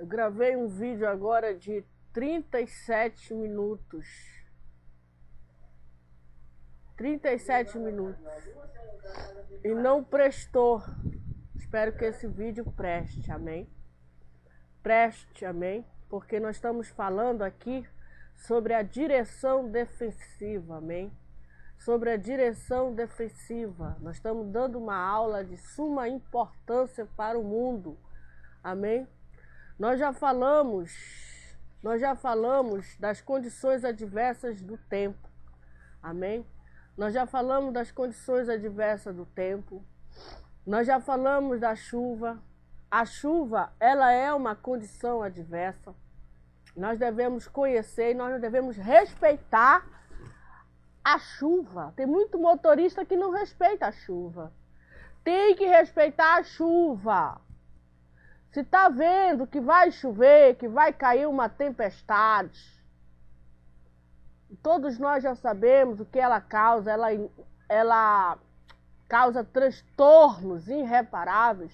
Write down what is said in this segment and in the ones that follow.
Eu gravei um vídeo agora de 37 minutos. 37 minutos. E não prestou. Espero que esse vídeo preste, amém? Preste, amém? Porque nós estamos falando aqui sobre a direção defensiva, amém? Sobre a direção defensiva. Nós estamos dando uma aula de suma importância para o mundo, amém? Nós já falamos das condições adversas do tempo, amém? Nós já falamos das condições adversas do tempo, nós já falamos da chuva. A chuva, ela é uma condição adversa. Nós devemos conhecer e nós devemos respeitar a chuva. Tem muito motorista que não respeita a chuva. Tem que respeitar a chuva. Se está vendo que vai chover, que vai cair uma tempestade, todos nós já sabemos o que ela causa. Ela causa transtornos irreparáveis.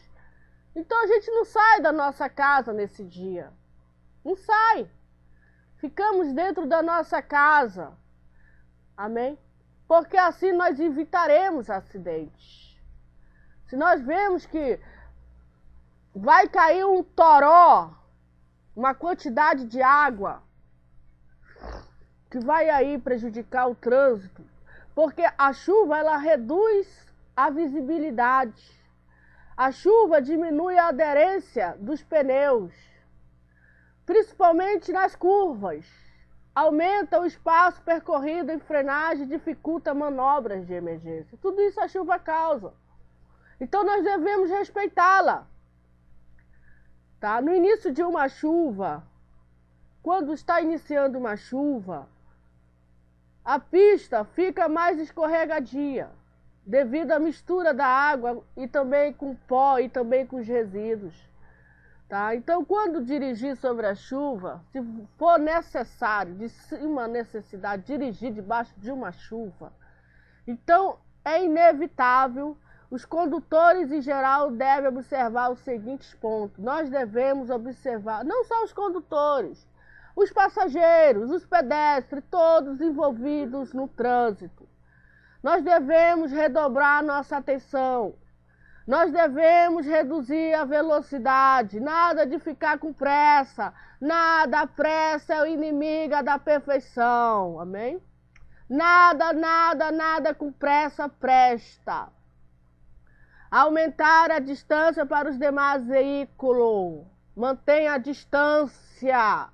Então a gente não sai da nossa casa nesse dia. Não sai. Ficamos dentro da nossa casa. Amém? Porque assim nós evitaremos acidentes. Se nós vemos que vai cair um toró, uma quantidade de água, que vai aí prejudicar o trânsito, porque a chuva ela reduz a visibilidade. A chuva diminui a aderência dos pneus, principalmente nas curvas. Aumenta o espaço percorrido em frenagem, dificulta manobras de emergência. Tudo isso a chuva causa. Então nós devemos respeitá-la. Tá? No início de uma chuva, quando está iniciando uma chuva, a pista fica mais escorregadia, devido à mistura da água e também com pó e também com os resíduos. Tá? Então, quando dirigir sobre a chuva, se for necessário, de uma necessidade, dirigir debaixo de uma chuva, então é inevitável. Os condutores, em geral, devem observar os seguintes pontos. Nós devemos observar, não só os condutores, os passageiros, os pedestres, todos envolvidos no trânsito. Nós devemos redobrar nossa atenção. Nós devemos reduzir a velocidade. Nada de ficar com pressa. Nada, a pressa é inimiga da perfeição. Amém? Nada com pressa presta. Aumentar a distância para os demais veículos. Mantenha a distância.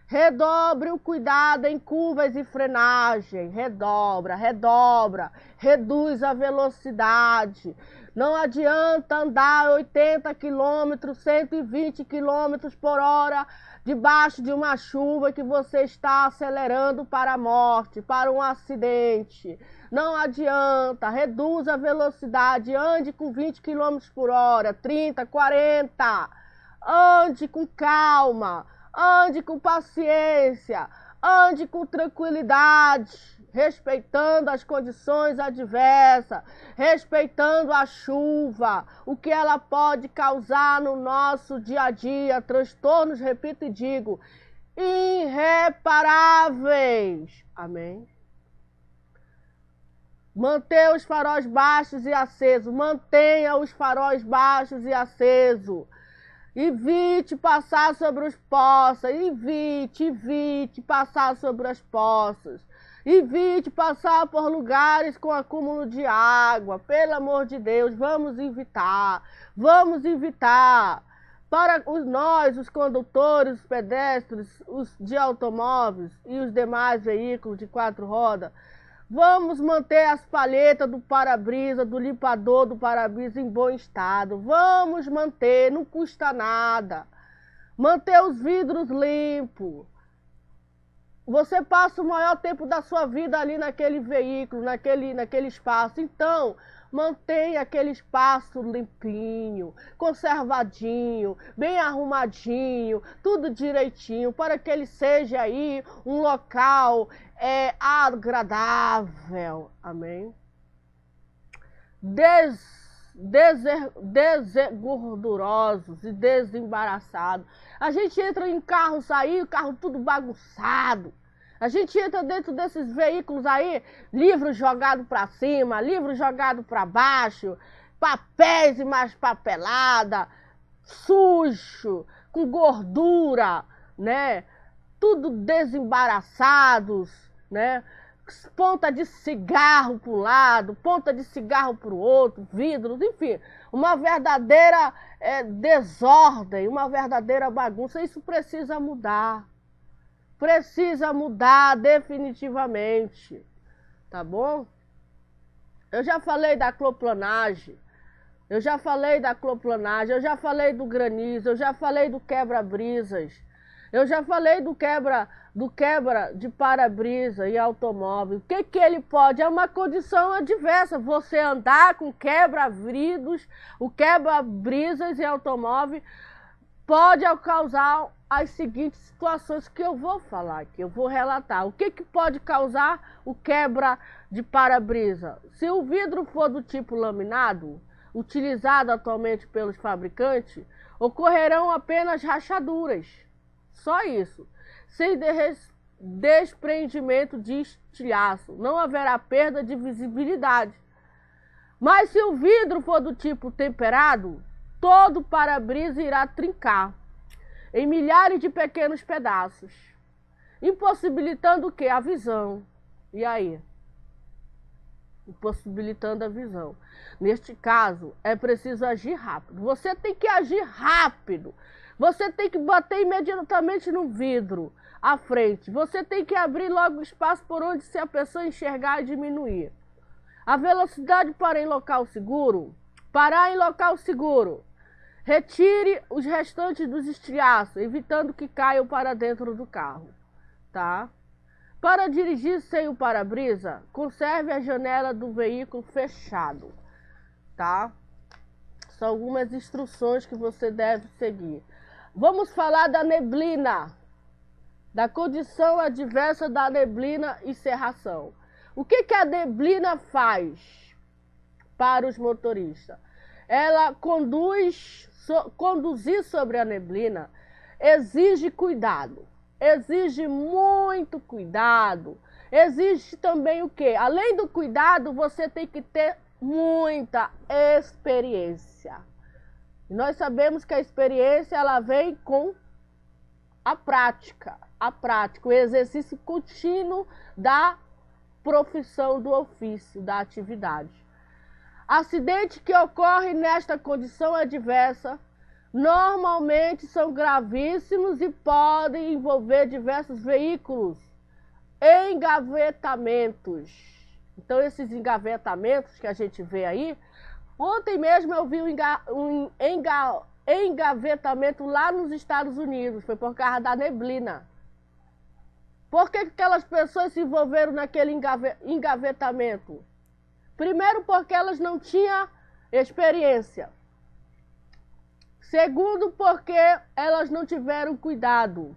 Redobre o cuidado em curvas e frenagem. Redobra. Reduz a velocidade. Não adianta andar 80 km, 120 km por hora debaixo de uma chuva que você está acelerando para a morte, para um acidente. Não adianta, reduza a velocidade, ande com 20 km por hora, 30, 40. Ande com calma, ande com paciência, ande com tranquilidade, respeitando as condições adversas, respeitando a chuva, o que ela pode causar no nosso dia a dia, transtornos, repito e digo, irreparáveis. Amém? Mantenha os faróis baixos e acesos, mantenha os faróis baixos e acesos. Evite passar sobre os poços, evite passar sobre as poças. Evite passar por lugares com acúmulo de água, pelo amor de Deus, vamos evitar. Para nós, os condutores, os pedestres, os de automóveis e os demais veículos de 4 rodas, vamos manter as palhetas do para-brisa, do limpador do para-brisa em bom estado. Vamos manter, não custa nada. Manter os vidros limpos. Você passa o maior tempo da sua vida ali naquele veículo, naquele espaço. Então, mantenha aquele espaço limpinho, conservadinho, bem arrumadinho, tudo direitinho, para que ele seja aí um local agradável. Amém? gordurosos e desembaraçados. A gente entra em carros aí, o carro tudo bagunçado. A gente entra dentro desses veículos aí, livros jogados para cima, livros jogados para baixo, papéis e mais papelada, sujo, com gordura, né? Tudo desembaraçados, né? Ponta de cigarro para um lado, ponta de cigarro para o outro, vidros, enfim, uma verdadeira desordem, uma verdadeira bagunça. Isso precisa mudar. Precisa mudar definitivamente, tá bom? Eu já falei da aquaplanagem, eu já falei do granizo, eu já falei do quebra-brisas, eu já falei do quebra de para-brisa e automóvel. O que ele pode? É uma condição adversa, você andar com quebra-vidros, o quebra-brisas e automóvel pode causar as seguintes situações que eu vou falar aqui, eu vou relatar. O que pode causar o quebra de para-brisa? Se o vidro for do tipo laminado, utilizado atualmente pelos fabricantes, ocorrerão apenas rachaduras. Só isso. Sem desprendimento de estilhaço. Não haverá perda de visibilidade. Mas se o vidro for do tipo temperado, todo o para-brisa irá trincar em milhares de pequenos pedaços, impossibilitando o quê? A visão. E aí? Impossibilitando a visão. Neste caso, é preciso agir rápido. Você tem que agir rápido. Você tem que bater imediatamente no vidro à frente. Você tem que abrir logo o espaço por onde se a pessoa enxergar e diminuir. A velocidade para em local seguro. Parar em local seguro. Retire os restantes dos estilhaços, evitando que caiam para dentro do carro, tá? Para dirigir sem o para-brisa, conserve a janela do veículo fechado, tá? São algumas instruções que você deve seguir. Vamos falar da neblina, da condição adversa da neblina e cerração. O que a neblina faz para os motoristas? Ela conduzir sobre a neblina exige cuidado, exige muito cuidado, exige também o quê? Além do cuidado, você tem que ter muita experiência. E nós sabemos que a experiência ela vem com a prática, o exercício contínuo da profissão, do ofício, da atividade. Acidentes que ocorrem nesta condição adversa normalmente são gravíssimos e podem envolver diversos veículos. Engavetamentos. Então, esses engavetamentos que a gente vê aí, ontem mesmo eu vi um engavetamento lá nos Estados Unidos, foi por causa da neblina. Por que aquelas pessoas se envolveram naquele engavetamento? Primeiro, porque elas não tinham experiência. Segundo, porque elas não tiveram cuidado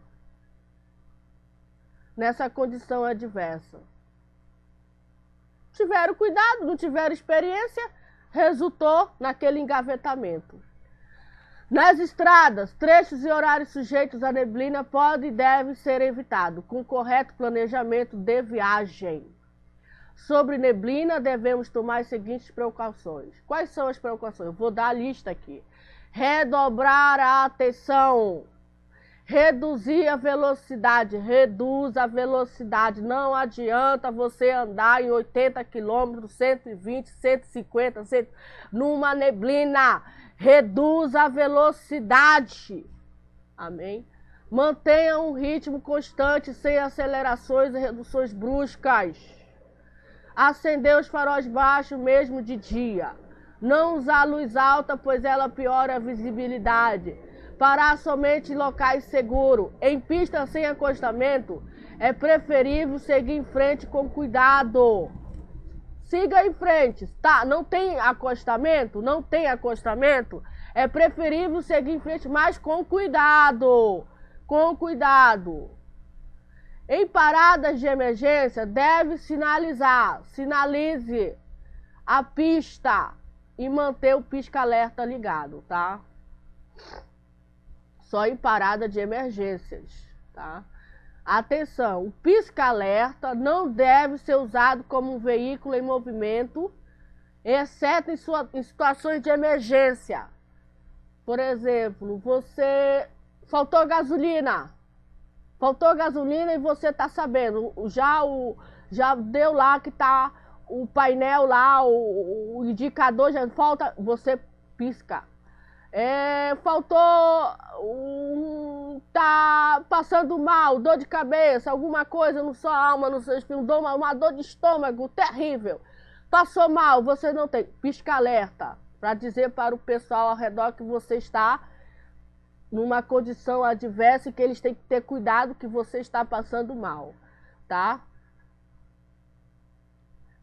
nessa condição adversa. Tiveram cuidado, não tiveram experiência, resultou naquele engavetamento. Nas estradas, trechos e horários sujeitos à neblina podem e devem ser evitados, com correto planejamento de viagem. Sobre neblina, devemos tomar as seguintes precauções. Quais são as precauções? Eu vou dar a lista aqui. Redobrar a atenção. Reduzir a velocidade. Reduz a velocidade. Não adianta você andar em 80 km, 120, 150, numa neblina. Reduz a velocidade. Amém? Mantenha um ritmo constante, sem acelerações e reduções bruscas. Acender os faróis baixos mesmo de dia. Não usar luz alta, pois ela piora a visibilidade. Parar somente em locais seguros. Em pista sem acostamento, é preferível seguir em frente com cuidado. Siga em frente. Tá, não tem acostamento? Não tem acostamento? É preferível seguir em frente, mas com cuidado. Com cuidado. Em paradas de emergência, deve sinalizar. Sinalize a pista. e manter o pisca-alerta ligado, tá? Só em parada de emergências, tá? Atenção, o pisca-alerta não deve ser usado como um veículo em movimento, exceto em situações de emergência. Por exemplo, você faltou gasolina e você tá sabendo, já deu lá que tá o painel lá, o indicador já falta, você pisca. Faltou, tá passando mal, dor de cabeça, alguma coisa na sua alma, no seu espírito, uma dor de estômago terrível. Passou mal, você não tem, pisca-alerta, para dizer para o pessoal ao redor que você está numa condição adversa e que eles têm que ter cuidado que você está passando mal, tá?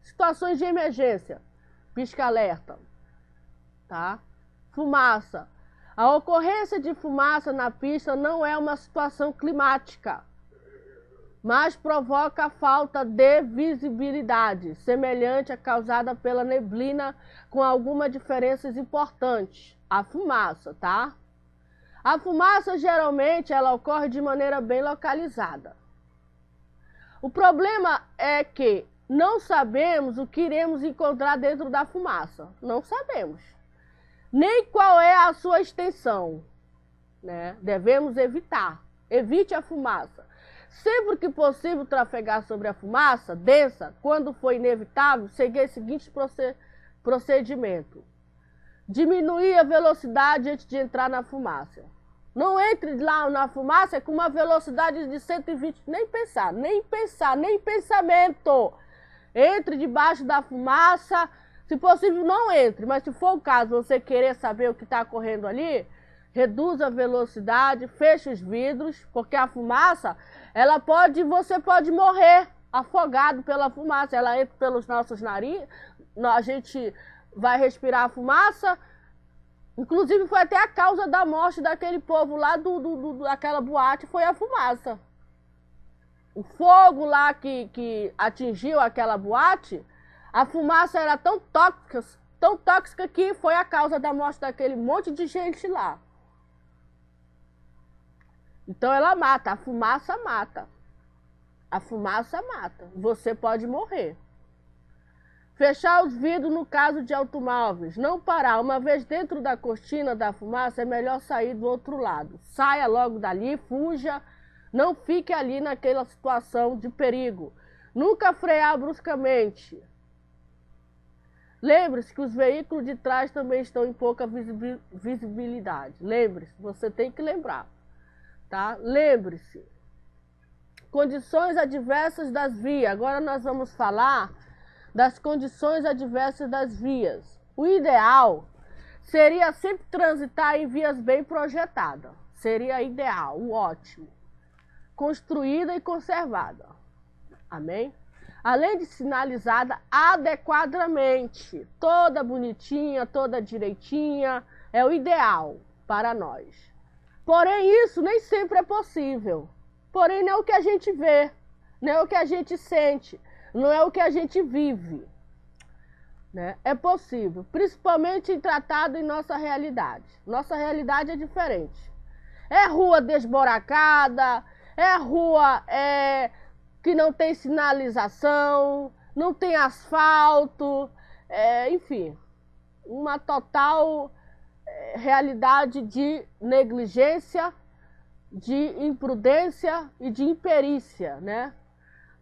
Situações de emergência, pisca-alerta, tá? Fumaça. A ocorrência de fumaça na pista não é uma situação climática, mas provoca a falta de visibilidade, semelhante à causada pela neblina, com algumas diferenças importantes. A fumaça, tá? A fumaça, geralmente, ela ocorre de maneira bem localizada. O problema é que não sabemos o que iremos encontrar dentro da fumaça. Não sabemos. Nem qual é a sua extensão, né? Devemos evitar. Evite a fumaça. Sempre que possível trafegar sobre a fumaça densa, quando for inevitável, seguir o seguinte procedimento. Diminuir a velocidade antes de entrar na fumaça. Não entre lá na fumaça com uma velocidade de 120, nem pensar, nem pensamento. Entre debaixo da fumaça, se possível não entre, mas se for o caso, você querer saber o que está ocorrendo ali, reduza a velocidade, feche os vidros, porque a fumaça, você pode morrer afogado pela fumaça, ela entra pelos nossos narizes, a gente vai respirar a fumaça. Inclusive foi até a causa da morte daquele povo lá daquela boate, foi a fumaça. O fogo lá que atingiu aquela boate, a fumaça era tão tóxica que foi a causa da morte daquele monte de gente lá. Então ela mata, a fumaça mata. A fumaça mata, você pode morrer. Fechar os vidros no caso de automóveis. Não parar. Uma vez dentro da cortina da fumaça, é melhor sair do outro lado. Saia logo dali, fuja. Não fique ali naquela situação de perigo. Nunca frear bruscamente. Lembre-se que os veículos de trás também estão em pouca visibilidade. Lembre-se, você tem que lembrar. Tá? Lembre-se. Condições adversas das vias. Agora nós vamos falar das condições adversas das vias. O ideal seria sempre transitar em vias bem projetadas. Seria ideal, o ótimo. Construída e conservada. Amém? Além de sinalizada adequadamente. Toda bonitinha, toda direitinha. É o ideal para nós. Porém, isso nem sempre é possível. Porém, não é o que a gente vê. Não é o que a gente sente. Não é o que a gente vive, né? É possível, principalmente tratado em nossa realidade. Nossa realidade é diferente. É rua desboracada, é rua que não tem sinalização, não tem asfalto, enfim, uma total realidade de negligência, de imprudência e de imperícia, né?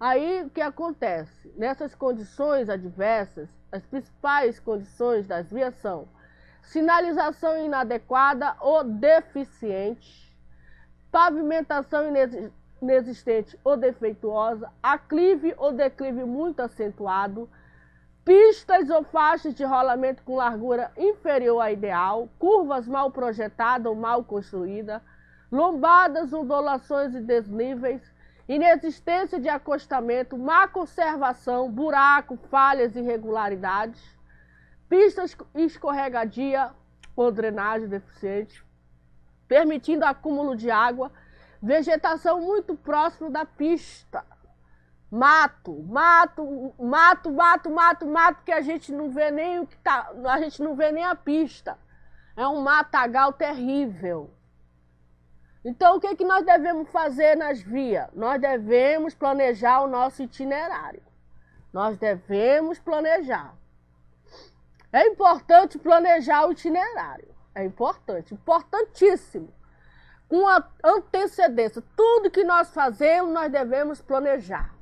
Aí, o que acontece? Nessas condições adversas, as principais condições das vias são sinalização inadequada ou deficiente, pavimentação inexistente ou defeituosa, aclive ou declive muito acentuado, pistas ou faixas de rolamento com largura inferior à ideal, curvas mal projetadas ou mal construídas, lombadas, ondulações e desníveis, inexistência de acostamento, má conservação, buraco, falhas e irregularidades, pistas escorregadia ou drenagem deficiente, permitindo acúmulo de água, vegetação muito próximo da pista, Mato, que a gente não vê nem o que tá, a gente não vê nem a pista. É um matagal terrível. Então, o que que nós devemos fazer nas vias? Nós devemos planejar o nosso itinerário. Nós devemos planejar. É importante planejar o itinerário. É importante, importantíssimo. Com a antecedência. Tudo que nós fazemos, nós devemos planejar.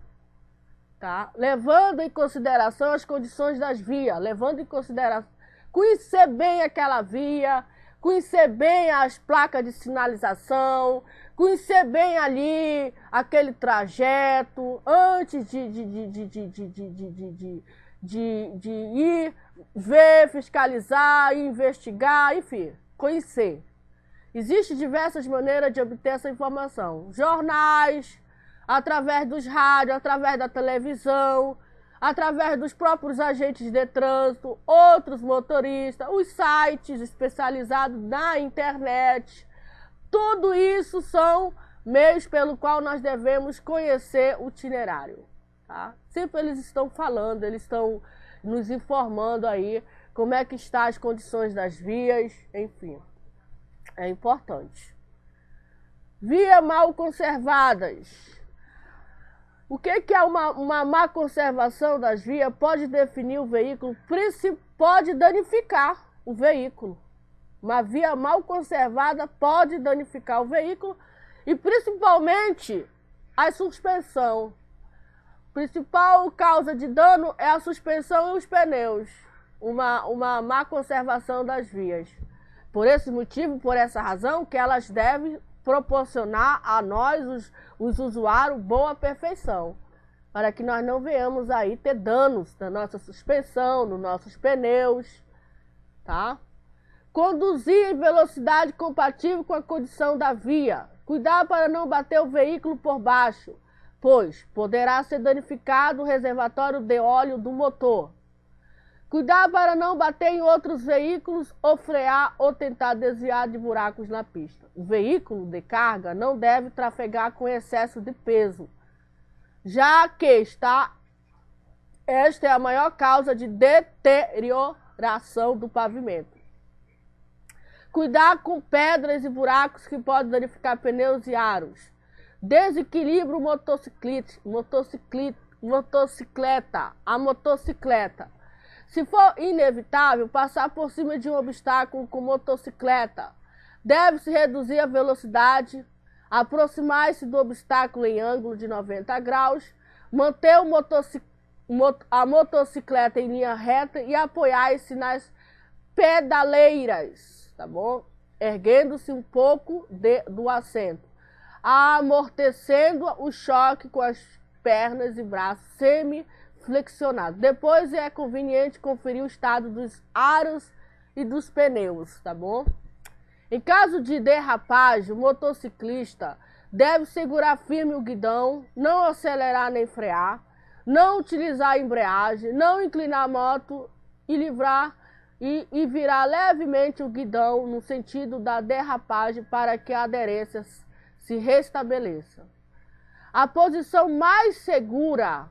Tá? Levando em consideração as condições das vias. Levando em consideração... Conhecer bem aquela via, conhecer bem as placas de sinalização, conhecer bem ali aquele trajeto, antes de ir ver, fiscalizar, investigar, enfim, conhecer. Existem diversas maneiras de obter essa informação. Jornais, através dos rádios, através da televisão, através dos próprios agentes de trânsito, outros motoristas, os sites especializados na internet. Tudo isso são meios pelo qual nós devemos conhecer o itinerário. Tá? Sempre eles estão falando, eles estão nos informando aí como é que estão as condições das vias, enfim. É importante. Vias mal conservadas. O que é uma má conservação das vias? Pode definir o veículo, pode danificar o veículo. Uma via mal conservada pode danificar o veículo e principalmente a suspensão. A principal causa de dano é a suspensão e os pneus. Uma má conservação das vias. Por esse motivo, por essa razão, que elas devem proporcionar a nós, os usuários, boa perfeição, para que nós não venhamos aí ter danos na nossa suspensão, nos nossos pneus, tá? Conduzir em velocidade compatível com a condição da via. Cuidar para não bater o veículo por baixo, pois poderá ser danificado o reservatório de óleo do motor. Cuidar para não bater em outros veículos ou frear ou tentar desviar de buracos na pista. O veículo de carga não deve trafegar com excesso de peso, já que esta é a maior causa de deterioração do pavimento. Cuidar com pedras e buracos que podem danificar pneus e aros. Desequilíbrio a motocicleta. Se for inevitável passar por cima de um obstáculo com motocicleta, deve-se reduzir a velocidade, aproximar-se do obstáculo em ângulo de 90 graus, manter a motocicleta em linha reta e apoiar-se nas pedaleiras, tá bom? Erguendo-se um pouco do assento, amortecendo o choque com as pernas e braços semi-flexionados. Depois é conveniente conferir o estado dos aros e dos pneus, tá bom? Em caso de derrapagem, o motociclista deve segurar firme o guidão, não acelerar nem frear, não utilizar a embreagem, não inclinar a moto e virar levemente o guidão no sentido da derrapagem para que a aderência se restabeleça. A posição mais segura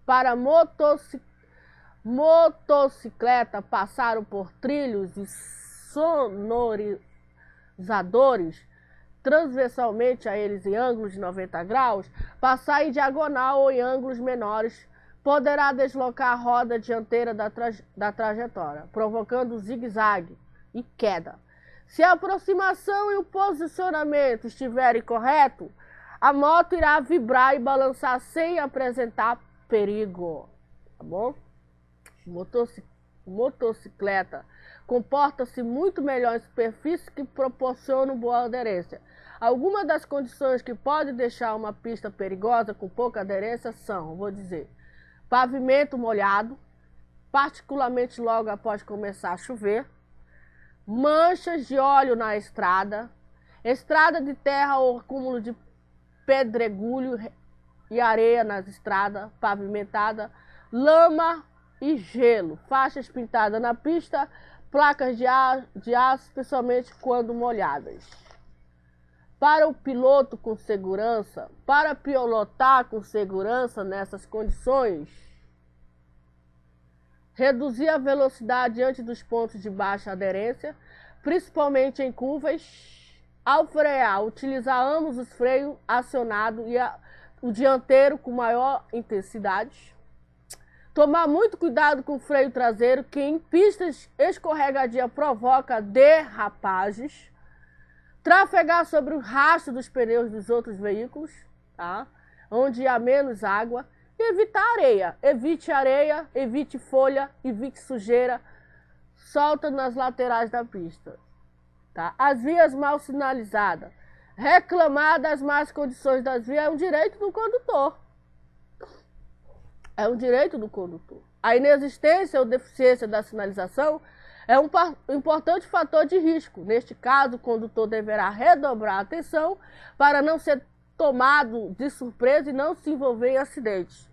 para motocicleta passar por trilhos e sonorizadores transversalmente a eles em ângulos de 90 graus, passar em diagonal ou em ângulos menores, poderá deslocar a roda dianteira da trajetória, provocando zigue-zague e queda. Se a aproximação e o posicionamento estiverem corretos, a moto irá vibrar e balançar sem apresentar perigo, tá bom? Motocicleta comporta-se muito melhor em superfície que proporcionam boa aderência. Algumas das condições que podem deixar uma pista perigosa com pouca aderência são, vou dizer, pavimento molhado, particularmente logo após começar a chover, manchas de óleo na estrada, estrada de terra ou acúmulo de pedregulho e areia nas estradas pavimentadas, lama e gelo, faixas pintadas na pista, placas de aço, especialmente quando molhadas. para o piloto com segurança, para pilotar com segurança nessas condições, reduzir a velocidade diante dos pontos de baixa aderência, principalmente em curvas. Ao frear, utilizar ambos os freios acionados e o dianteiro com maior intensidade. Tomar muito cuidado com o freio traseiro, que em pistas escorregadias provoca derrapagens. Trafegar sobre o rastro dos pneus dos outros veículos, tá? Onde há menos água. E evitar areia. Evite areia, evite folha, evite sujeira. Solta nas laterais da pista. Tá? As vias mal sinalizadas. Reclamar das más condições das vias é um direito do condutor. É um direito do condutor. A inexistência ou deficiência da sinalização é um importante fator de risco. Neste caso, o condutor deverá redobrar a atenção para não ser tomado de surpresa e não se envolver em acidentes.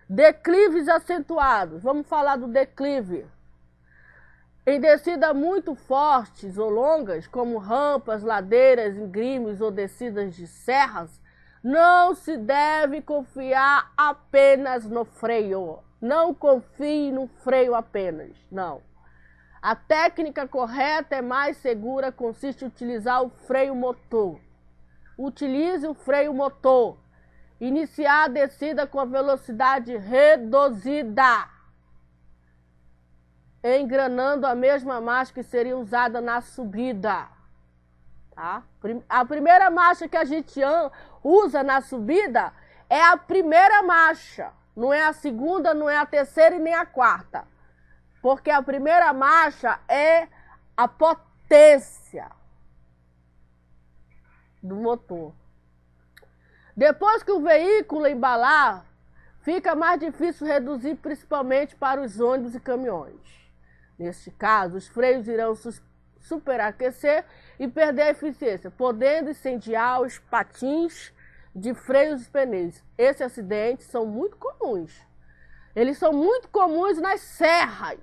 Declives acentuados. Vamos falar do declive. Em descidas muito fortes ou longas, como rampas, ladeiras, íngremes ou descidas de serras, não se deve confiar apenas no freio. Não confie no freio apenas, não. A técnica correta é mais segura, consiste em utilizar o freio motor. Utilize o freio motor. Iniciar a descida com a velocidade reduzida, engranando a mesma marcha que seria usada na subida. Tá? A primeira marcha que a gente usa na subida é a primeira marcha. Não é a segunda, não é a terceira e nem a quarta. Porque a primeira marcha é a potência do motor. Depois que o veículo embalar, fica mais difícil reduzir, principalmente para os ônibus e caminhões. Neste caso, os freios irão superaquecer e perder a eficiência, podendo incendiar os patins de freios e pneus. Esses acidentes são muito comuns. Eles são muito comuns nas serras,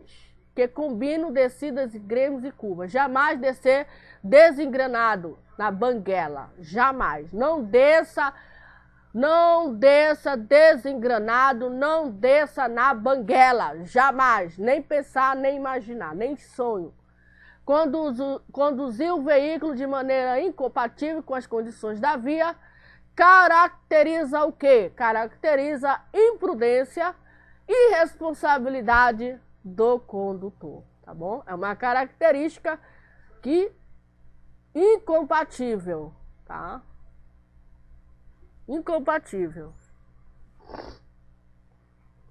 que combinam descidas, íngremes e curvas. Jamais descer desengrenado na banguela. Jamais. Não desça desengrenado, não desça na banguela. Jamais. Nem pensar, nem imaginar, nem sonho. Conduzir o veículo de maneira incompatível com as condições da via caracteriza o quê? Caracteriza imprudência e irresponsabilidade do condutor, tá bom? É uma característica que incompatível, tá? Incompatível.